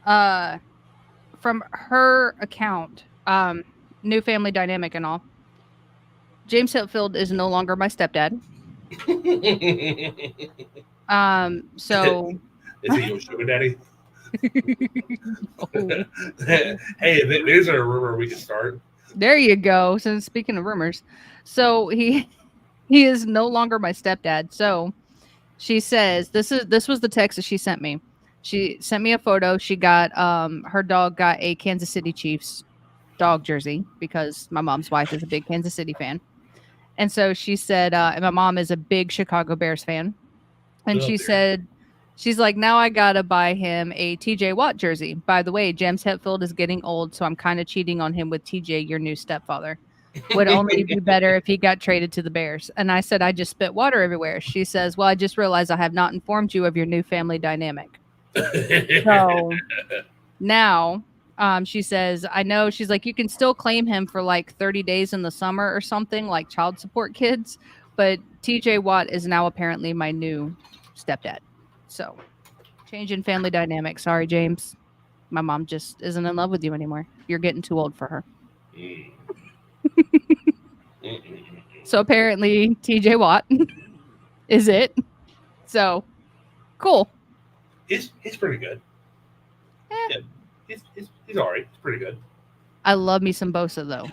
From her account, New Family Dynamic and all. James Hetfield is no longer my stepdad. So is he your sugar daddy? No. Hey, there's a rumor we can start. There you go. So speaking of rumors, so he is no longer my stepdad. So she says this was the text that she sent me. She sent me a photo. She got her dog got a Kansas City Chiefs dog jersey because my mom's wife is a big Kansas City fan. And so she said, and my mom is a big Chicago Bears fan. And she said, she's like, now I gotta buy him a TJ Watt jersey. By the way, James Hetfield is getting old, so I'm kind of cheating on him with TJ, your new stepfather. Would only be better if he got traded to the Bears. And I said, I just spit water everywhere. She says, well, I just realized I have not informed you of your new family dynamic. So now she says, I know, she's like, you can still claim him for like 30 days in the summer or something, like child support kids. But TJ Watt is now apparently my new stepdad. So change in family dynamic. Sorry, James. My mom just isn't in love with you anymore. You're getting too old for her. So apparently TJ Watt is it. So cool. He's pretty good. Yeah, he's all right. He's pretty good. I love me some Bosa though.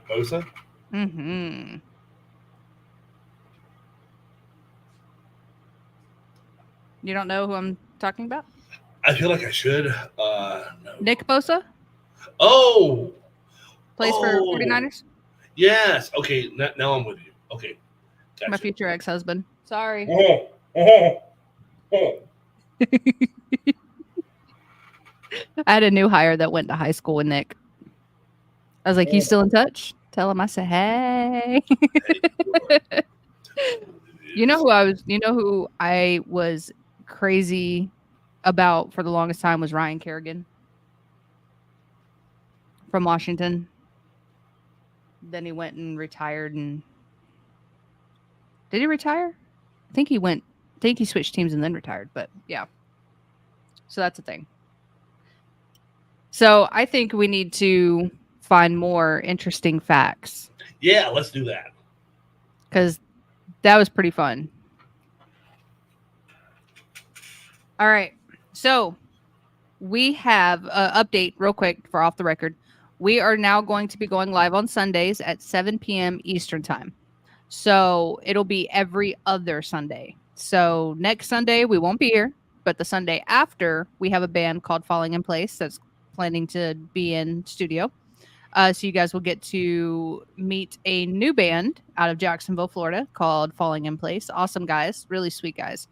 Bosa? Mm-hmm. You don't know who I'm talking about? I feel like I should. No. Nick Bosa? Oh! Plays for 49ers? Yes. Okay, now I'm with you. Okay. Gotcha. My future ex-husband. Sorry. I had a new hire that went to high school with Nick. I was like, you still in touch? Tell him I said, hey. You know who I was crazy about for the longest time was Ryan Kerrigan from Washington. Then he went and retired. And did he retire? I think he switched teams and then retired, but yeah. So that's the thing. So I think we need to find more interesting facts. Yeah, let's do that. Because that was pretty fun. All right. So we have an update real quick for Off the Record. We are now going to be going live on Sundays at 7 p.m. Eastern time. So it'll be every other Sunday. So next Sunday, we won't be here. But the Sunday after, we have a band called Falling in Place that's planning to be in studio. So you guys will get to meet a new band out of Jacksonville, Florida called Falling in Place. Awesome guys. Really sweet guys.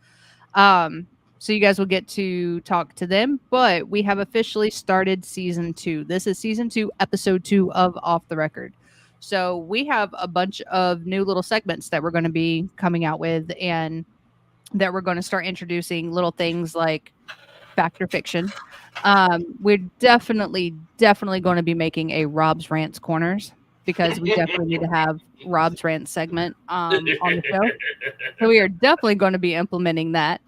So you guys will get to talk to them. But we have officially started season 2. This is season 2, episode 2 of Off the Record. So we have a bunch of new little segments that we're going to be coming out with, and that we're going to start introducing little things like fact or fiction. We're definitely going to be making a Rob's Rants Corners, because we definitely need to have Rob's Rants segment on the show. So we are definitely going to be implementing that.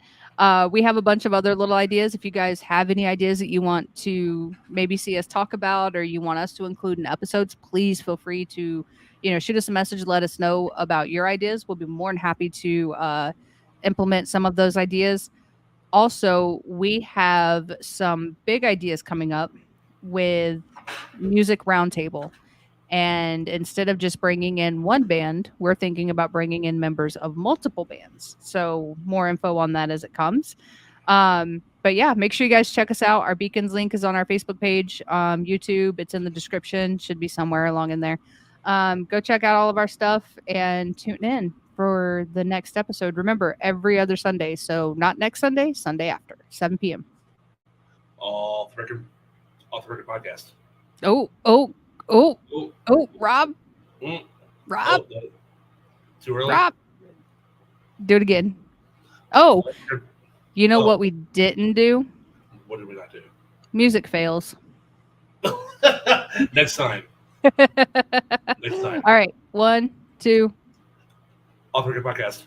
We have a bunch of other little ideas. If you guys have any ideas that you want to maybe see us talk about, or you want us to include in episodes, please feel free to, shoot us a message, let us know about your ideas. We'll be more than happy to implement some of those ideas. Also, we have some big ideas coming up with Music Roundtable. And instead of just bringing in one band, we're thinking about bringing in members of multiple bands. So more info on that as it comes. But yeah, make sure you guys check us out. Our Beacons link is on our Facebook page, YouTube. It's in the description. Should be somewhere along in there. Go check out all of our stuff and tune in for the next episode. Remember, every other Sunday. So not next Sunday, Sunday after, 7 p.m. Off the record podcast. Oh, Rob. Rob. Oh, too early. Rob. Do it again. Oh, you know what we didn't do? What did we not do? Music fails. Next time. Next time. All right. 1, 2. Off the Record Podcast.